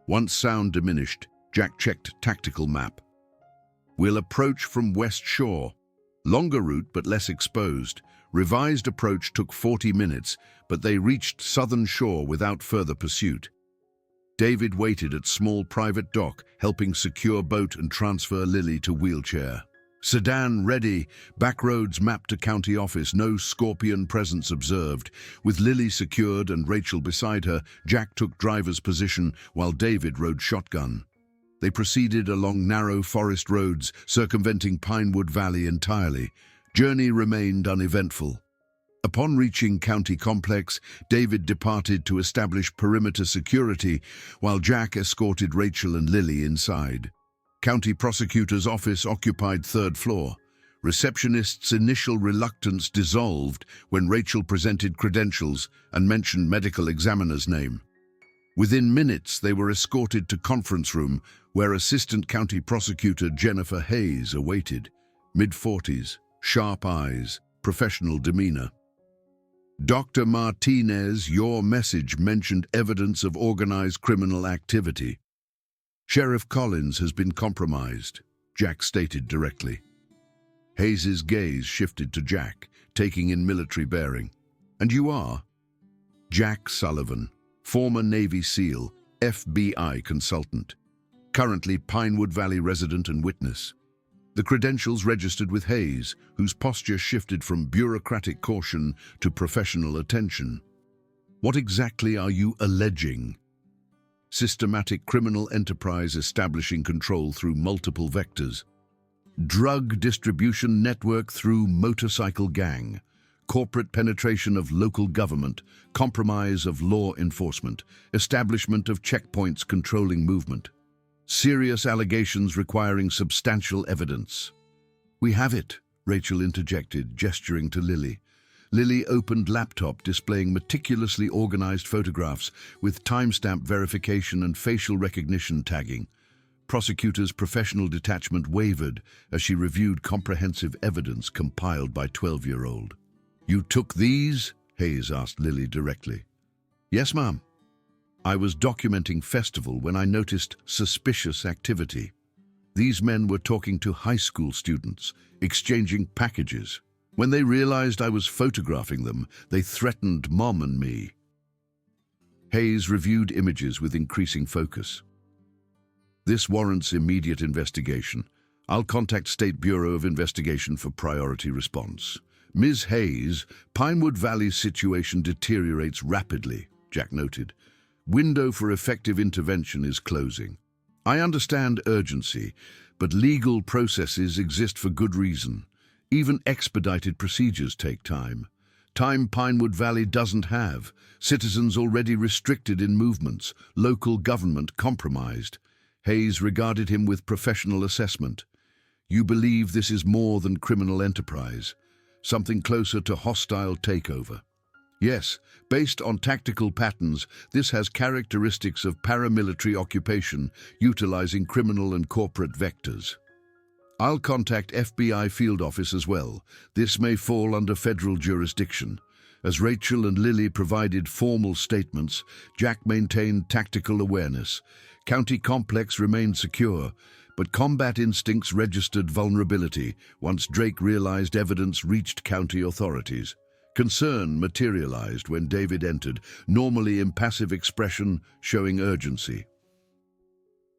Once sound diminished, Jack checked tactical map. "We'll approach from West Shore. Longer route but less exposed. Revised approach took 40 minutes, but they reached Southern Shore without further pursuit." David waited at small private dock, helping secure boat and transfer Lily to wheelchair. Sedan ready, backroads mapped to county office, no Scorpion presence observed. With Lily secured and Rachel beside her, Jack took driver's position while David rode shotgun. They proceeded along narrow forest roads, circumventing Pinewood Valley entirely. Journey remained uneventful. Upon reaching County Complex, David departed to establish perimeter security, while Jack escorted Rachel and Lily inside. County Prosecutor's office occupied 3rd floor. Receptionist's initial reluctance dissolved when Rachel presented credentials and mentioned medical examiner's name. Within minutes, they were escorted to conference room, where Assistant County Prosecutor Jennifer Hayes awaited. Mid-40s, sharp eyes, professional demeanor. "Dr. Martinez, your message mentioned evidence of organized criminal activity. Sheriff Collins has been compromised," Jack stated directly. Hayes's gaze shifted to Jack, taking in military bearing. "And you are?" "Jack Sullivan, former Navy SEAL, FBI consultant. Currently Pinewood Valley resident and witness." The credentials registered with Hayes, whose posture shifted from bureaucratic caution to professional attention. "What exactly are you alleging?" "Systematic criminal enterprise establishing control through multiple vectors. Drug distribution network through motorcycle gang. Corporate penetration of local government. Compromise of law enforcement. Establishment of checkpoints controlling movement. Serious allegations requiring substantial evidence." "We have it," Rachel interjected, gesturing to Lily. Lily opened laptop displaying meticulously organized photographs with timestamp verification and facial recognition tagging. Prosecutor's professional detachment wavered as she reviewed comprehensive evidence compiled by 12-year-old. "You took these?" Hayes asked Lily directly. "Yes, ma'am." I was documenting festival when I noticed suspicious activity. These men were talking to high school students, exchanging packages. When they realized I was photographing them, they threatened Mom and me. Hayes reviewed images with increasing focus. This warrants immediate investigation. I'll contact State Bureau of Investigation for priority response. Ms. Hayes, Pinewood Valley's situation deteriorates rapidly, Jack noted. Window for effective intervention is closing. I understand urgency, but legal processes exist for good reason. Even expedited procedures take time. Time Pinewood Valley doesn't have. Citizens already restricted in movements. Local government compromised. Hayes regarded him with professional assessment. You believe this is more than criminal enterprise, something closer to hostile takeover. Yes, based on tactical patterns, this has characteristics of paramilitary occupation, utilizing criminal and corporate vectors. I'll contact FBI field office as well. This may fall under federal jurisdiction. As Rachel and Lily provided formal statements, Jack maintained tactical awareness. County complex remained secure, but combat instincts registered vulnerability once Drake realized evidence reached county authorities. Concern materialized when David entered, normally impassive expression showing urgency.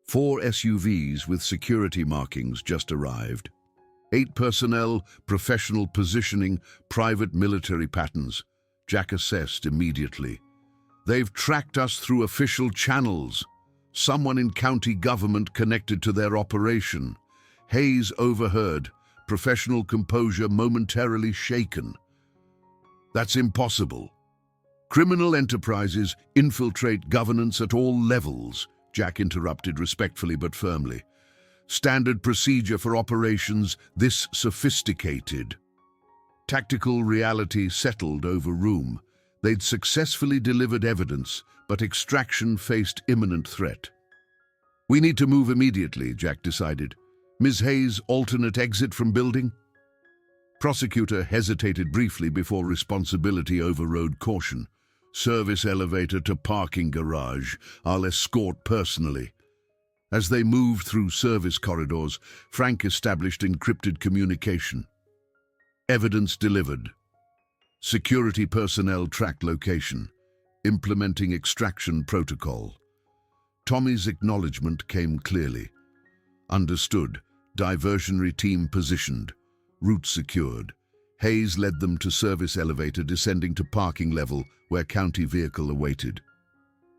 4 SUVs with security markings just arrived. 8 personnel, professional positioning, private military patterns. Jack assessed immediately. They've tracked us through official channels. Someone in county government connected to their operation. Hayes overheard, professional composure momentarily shaken. That's impossible. Criminal enterprises infiltrate governance at all levels, Jack interrupted respectfully but firmly. Standard procedure for operations this sophisticated. Tactical reality settled over room. They'd successfully delivered evidence, but extraction faced imminent threat. We need to move immediately, Jack decided. Ms. Hayes, alternate exit from building? Prosecutor hesitated briefly before responsibility overrode caution. Service elevator to parking garage. I'll escort personally. As they moved through service corridors, Frank established encrypted communication. Evidence delivered. Security personnel tracked location, implementing extraction protocol. Tommy's acknowledgement came clearly. Understood. Diversionary team positioned. Route secured. Hayes led them to service elevator descending to parking level where county vehicle awaited.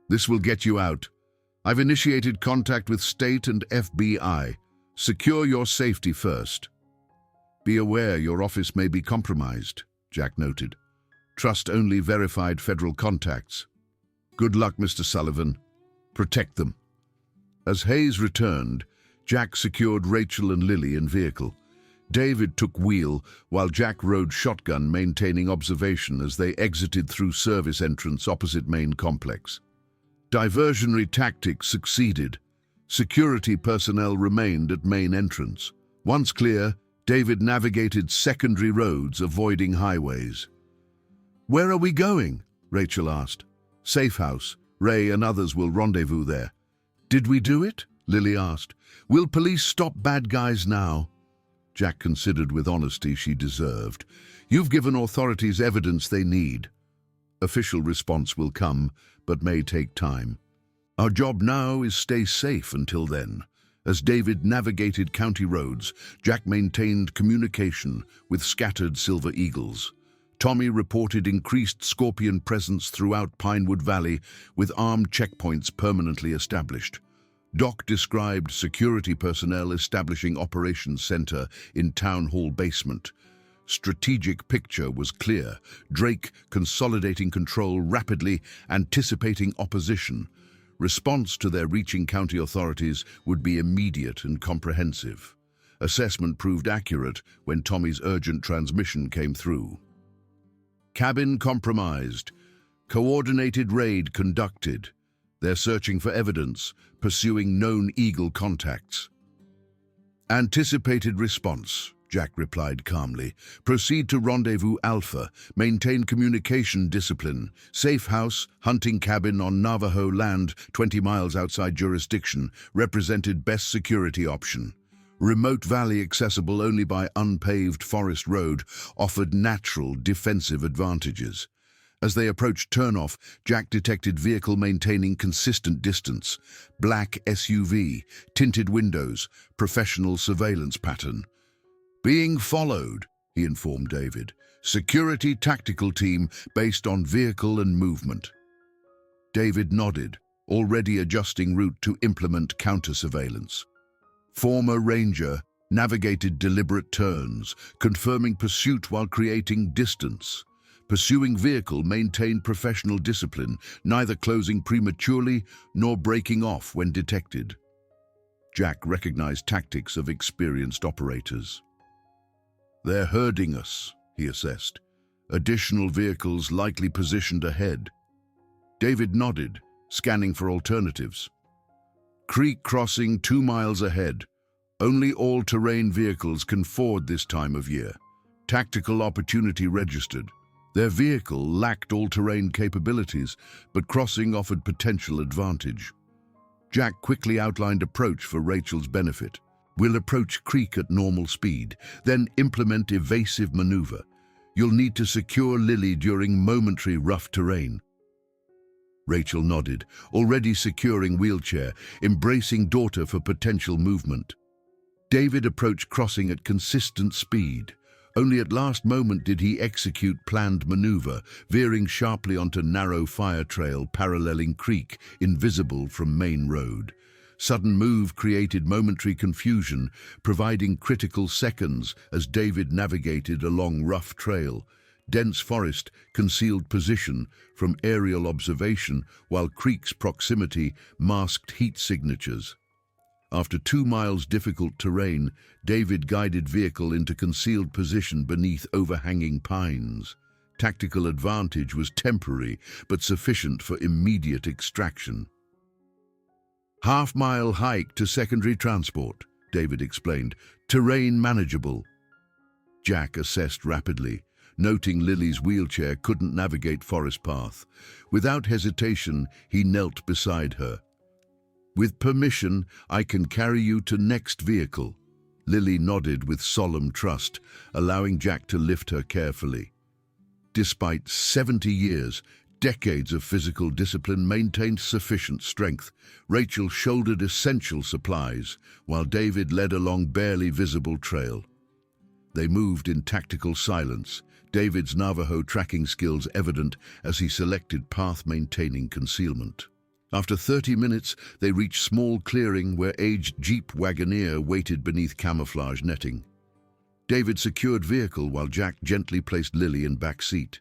This will get you out. I've initiated contact with state and FBI. Secure your safety first. Be aware your office may be compromised, Jack noted. Trust only verified federal contacts. Good luck, Mr. Sullivan. Protect them. As Hayes returned, Jack secured Rachel and Lily in vehicle. David took wheel, while Jack rode shotgun, maintaining observation as they exited through service entrance opposite main complex. Diversionary tactics succeeded. Security personnel remained at main entrance. Once clear, David navigated secondary roads, avoiding highways. Where are we going? Rachel asked. Safe house. Ray and others will rendezvous there. Did we do it? Lily asked. Will police stop bad guys now? Jack considered with honesty she deserved. You've given authorities evidence they need. Official response will come, but may take time. Our job now is stay safe until then. As David navigated county roads, Jack maintained communication with scattered Silver Eagles. Tommy reported increased Scorpion presence throughout Pinewood Valley, with armed checkpoints permanently established. Doc described security personnel establishing operations center in Town Hall basement. Strategic picture was clear. Drake consolidating control rapidly, anticipating opposition. Response to their reaching county authorities would be immediate and comprehensive. Assessment proved accurate when Tommy's urgent transmission came through. Cabin compromised. Coordinated raid conducted. They're searching for evidence, pursuing known Eagle contacts. Anticipated response, Jack replied calmly. Proceed to Rendezvous Alpha. Maintain communication discipline. Safe house, hunting cabin on Navajo land, 20 miles outside jurisdiction, represented best security option. Remote valley accessible only by unpaved forest road offered natural defensive advantages. As they approached turnoff, Jack detected vehicle maintaining consistent distance. Black SUV, tinted windows, professional surveillance pattern. Being followed, he informed David. Security tactical team based on vehicle and movement. David nodded, already adjusting route to implement counter-surveillance. Former Ranger navigated deliberate turns, confirming pursuit while creating distance. Pursuing vehicle maintained professional discipline, neither closing prematurely nor breaking off when detected. Jack recognized tactics of experienced operators. They're herding us, he assessed. Additional vehicles likely positioned ahead. David nodded, scanning for alternatives. Creek crossing 2 miles ahead. Only all-terrain vehicles can ford this time of year. Tactical opportunity registered. Their vehicle lacked all-terrain capabilities, but crossing offered potential advantage. Jack quickly outlined approach for Rachel's benefit. We'll approach creek at normal speed, then implement evasive maneuver. You'll need to secure Lily during momentary rough terrain. Rachel nodded, already securing wheelchair, embracing daughter for potential movement. David approached crossing at consistent speed. Only at last moment did he execute planned maneuver, veering sharply onto narrow fire trail paralleling creek, invisible from main road. Sudden move created momentary confusion, providing critical seconds as David navigated along rough trail. Dense forest concealed position from aerial observation, while creek's proximity masked heat signatures. After 2 miles difficult terrain, David guided vehicle into concealed position beneath overhanging pines. Tactical advantage was temporary, but sufficient for immediate extraction. Half-mile hike to secondary transport, David explained. Terrain manageable. Jack assessed rapidly, noting Lily's wheelchair couldn't navigate forest path. Without hesitation, he knelt beside her. With permission, I can carry you to next vehicle. Lily nodded with solemn trust, allowing Jack to lift her carefully. Despite 70 years, decades of physical discipline maintained sufficient strength. Rachel shouldered essential supplies, while David led along barely visible trail. They moved in tactical silence, David's Navajo tracking skills evident as he selected path-maintaining concealment. After 30 minutes, they reached small clearing where aged Jeep Wagoneer waited beneath camouflage netting. David secured vehicle while Jack gently placed Lily in back seat.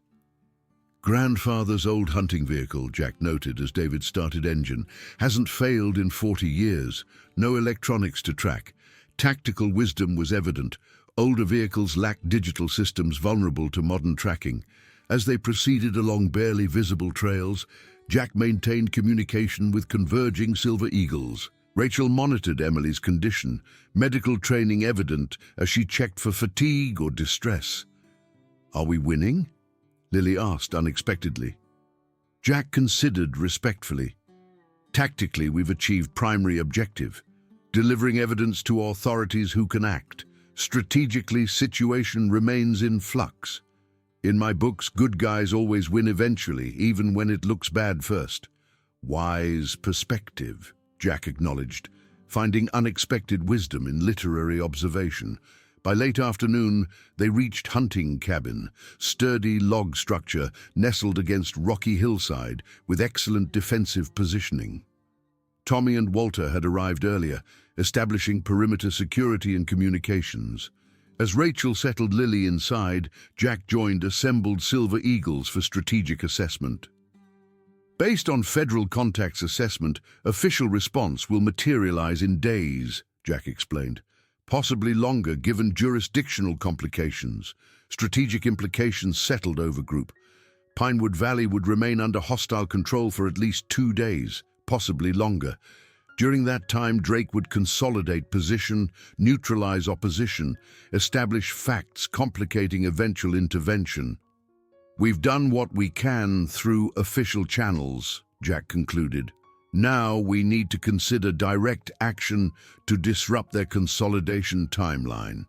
Grandfather's old hunting vehicle, Jack noted as David started engine, hasn't failed in 40 years. No electronics to track. Tactical wisdom was evident. Older vehicles lacked digital systems vulnerable to modern tracking. As they proceeded along barely visible trails, Jack maintained communication with converging Silver Eagles. Rachel monitored Emily's condition, medical training evident as she checked for fatigue or distress. Are we winning? Lily asked unexpectedly. Jack considered respectfully. Tactically, we've achieved primary objective, delivering evidence to authorities who can act. Strategically, situation remains in flux. In my books, good guys always win eventually, even when it looks bad first. Wise perspective, Jack acknowledged, finding unexpected wisdom in literary observation. By late afternoon, they reached hunting cabin, sturdy log structure nestled against rocky hillside with excellent defensive positioning. Tommy and Walter had arrived earlier, establishing perimeter security and communications. As Rachel settled Lily inside, Jack joined assembled Silver Eagles for strategic assessment. Based on federal contacts assessment, official response will materialize in days, Jack explained. Possibly longer given jurisdictional complications. Strategic implications settled over group. Pinewood Valley would remain under hostile control for at least 2 days, possibly longer. During that time, Drake would consolidate position, neutralize opposition, establish facts complicating eventual intervention. "We've done what we can through official channels," Jack concluded. "Now we need to consider direct action to disrupt their consolidation timeline."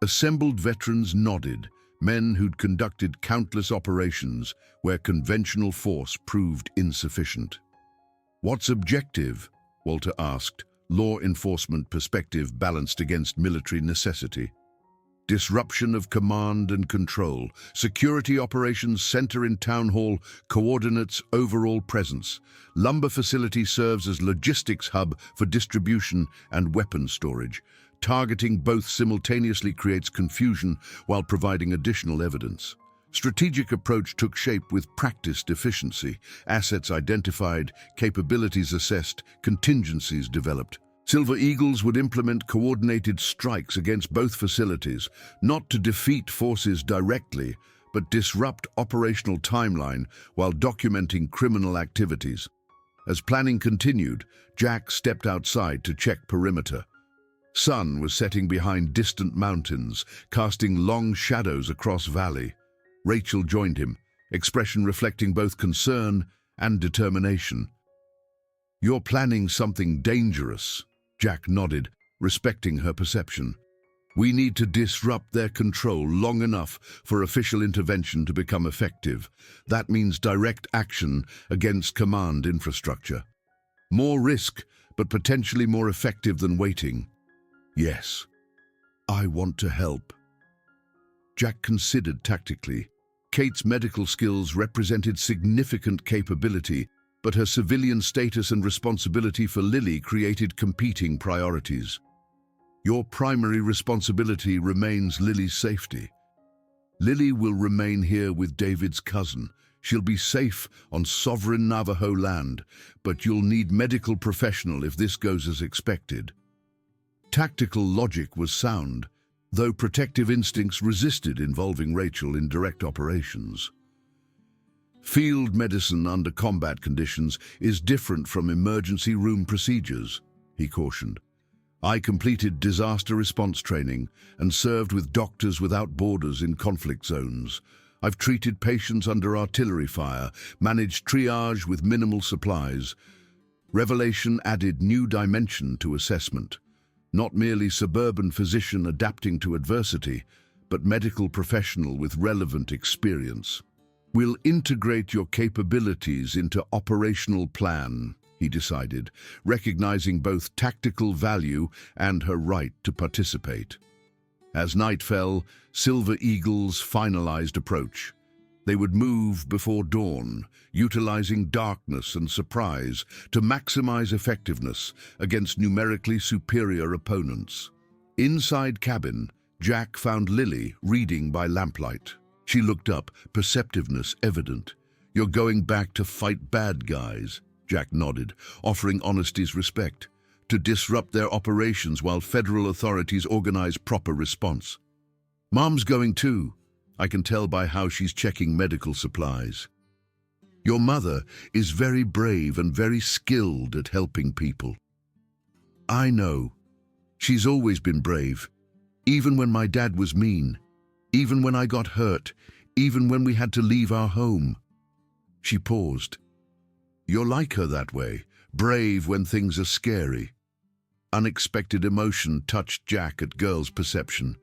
Assembled veterans nodded, men who'd conducted countless operations where conventional force proved insufficient. "What's objective?" Walter asked, law enforcement perspective balanced against military necessity. "Disruption of command and control. Security operations center in town hall, coordinates overall presence. Lumber facility serves as logistics hub for distribution and weapon storage. Targeting both simultaneously creates confusion while providing additional evidence." Strategic approach took shape with practiced efficiency, assets identified, capabilities assessed, contingencies developed. Silver Eagles would implement coordinated strikes against both facilities, not to defeat forces directly, but disrupt operational timeline while documenting criminal activities. As planning continued, Jack stepped outside to check perimeter. Sun was setting behind distant mountains, casting long shadows across valley. Rachel joined him, expression reflecting both concern and determination. "You're planning something dangerous," Jack nodded, respecting her perception. "We need to disrupt their control long enough for official intervention to become effective. That means direct action against command infrastructure. More risk, but potentially more effective than waiting." "Yes, I want to help." Jack considered tactically. Kate's medical skills represented significant capability, but her civilian status and responsibility for Lily created competing priorities. "Your primary responsibility remains Lily's safety. Lily will remain here with David's cousin. She'll be safe on sovereign Navajo land, but you'll need medical professional if this goes as expected." Tactical logic was sound, though protective instincts resisted involving Rachel in direct operations. "Field medicine under combat conditions is different from emergency room procedures," he cautioned. "I completed disaster response training and served with Doctors Without Borders in conflict zones. I've treated patients under artillery fire, managed triage with minimal supplies." Revelation added new dimension to assessment. Not merely suburban physician adapting to adversity, but medical professional with relevant experience. "We'll integrate your capabilities into operational plan," he decided, recognizing both tactical value and her right to participate. As night fell, Silver Eagles finalized approach. They would move before dawn, utilizing darkness and surprise to maximize effectiveness against numerically superior opponents. Inside cabin, Jack found Lily reading by lamplight. She looked up, perceptiveness evident. "You're going back to fight bad guys," Jack nodded, offering honesty's respect, "to disrupt their operations while federal authorities organize proper response." "Mom's going too. I can tell by how she's checking medical supplies." "Your mother is very brave and very skilled at helping people." "I know. She's always been brave. Even when my dad was mean. Even when I got hurt. Even when we had to leave our home." She paused. "You're like her that way. Brave when things are scary." Unexpected emotion touched Jack at girl's perception.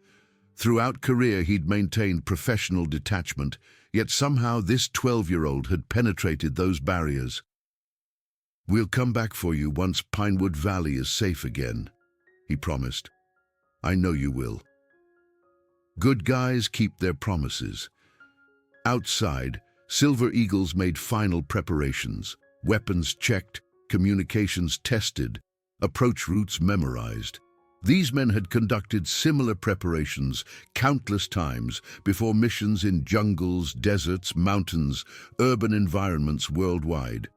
Throughout career he'd maintained professional detachment, yet somehow this 12-year-old had penetrated those barriers. "We'll come back for you once Pinewood Valley is safe again," he promised. "I know you will." Good guys keep their promises. Outside, Silver Eagles made final preparations, weapons checked, communications tested, approach routes memorized. These men had conducted similar preparations countless times before missions in jungles, deserts, mountains, urban environments worldwide.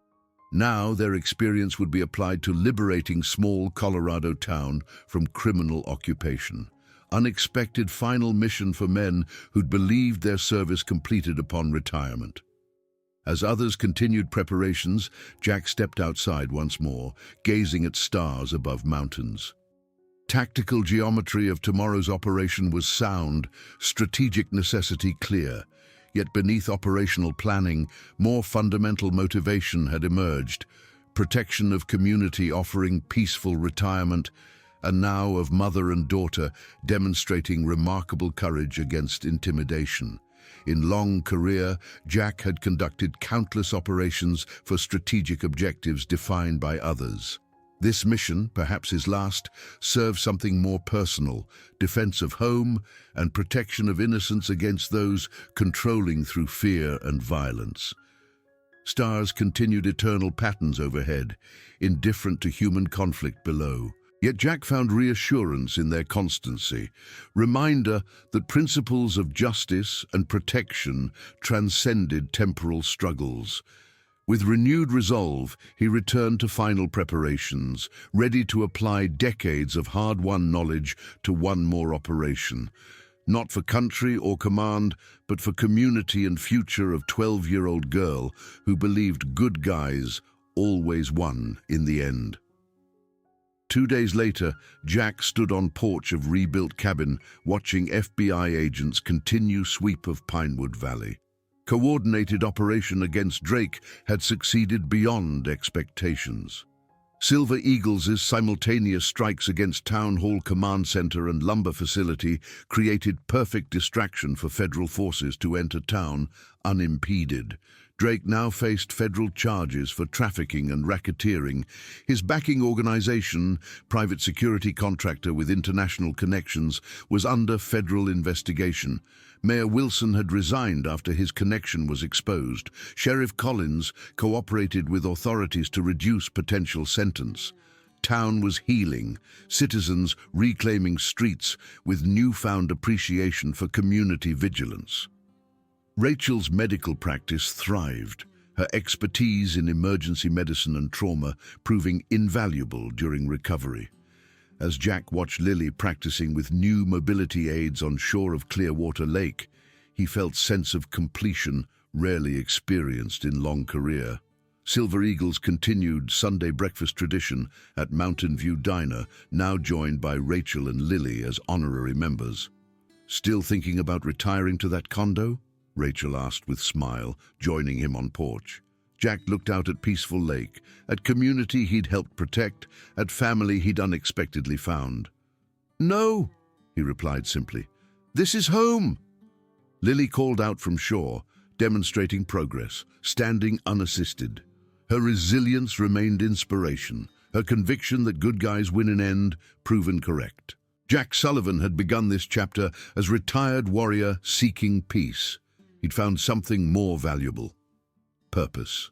Now their experience would be applied to liberating small Colorado town from criminal occupation. Unexpected final mission for men who'd believed their service completed upon retirement. As others continued preparations, Jack stepped outside once more, gazing at stars above mountains. Tactical geometry of tomorrow's operation was sound, strategic necessity clear. Yet beneath operational planning, more fundamental motivation had emerged: protection of community offering peaceful retirement, and now of mother and daughter demonstrating remarkable courage against intimidation. In long career, Jack had conducted countless operations for strategic objectives defined by others. This mission, perhaps his last, served something more personal: defense of home and protection of innocence against those controlling through fear and violence. Stars continued eternal patterns overhead, indifferent to human conflict below. Yet Jack found reassurance in their constancy, reminder that principles of justice and protection transcended temporal struggles. With renewed resolve, he returned to final preparations, ready to apply decades of hard-won knowledge to one more operation. Not for country or command, but for community and future of 12-year-old girl who believed good guys always won in the end. 2 days later, Jack stood on porch of rebuilt cabin, watching FBI agents continue sweep of Pinewood Valley. Coordinated operation against Drake had succeeded beyond expectations. Silver Eagles' simultaneous strikes against Town Hall Command Center and lumber facility created perfect distraction for federal forces to enter town unimpeded. Drake now faced federal charges for trafficking and racketeering. His backing organization, private security contractor with international connections, was under federal investigation. Mayor Wilson had resigned after his connection was exposed. Sheriff Collins cooperated with authorities to reduce potential sentence. Town was healing, citizens reclaiming streets with newfound appreciation for community vigilance. Rachel's medical practice thrived, her expertise in emergency medicine and trauma proving invaluable during recovery. As Jack watched Lily practicing with new mobility aids on shore of Clearwater Lake, he felt sense of completion rarely experienced in long career. Silver Eagles continued Sunday breakfast tradition at Mountain View Diner, now joined by Rachel and Lily as honorary members. "Still thinking about retiring to that condo?" Rachel asked with smile, joining him on porch. Jack looked out at peaceful lake, at community he'd helped protect, at family he'd unexpectedly found. "No," he replied simply. "This is home." Lily called out from shore, demonstrating progress, standing unassisted. Her resilience remained inspiration, her conviction that good guys win in end proven correct. Jack Sullivan had begun this chapter as retired warrior seeking peace. He'd found something more valuable: purpose.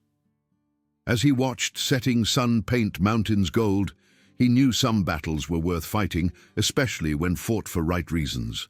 As he watched setting sun paint mountains gold, he knew some battles were worth fighting, especially when fought for right reasons.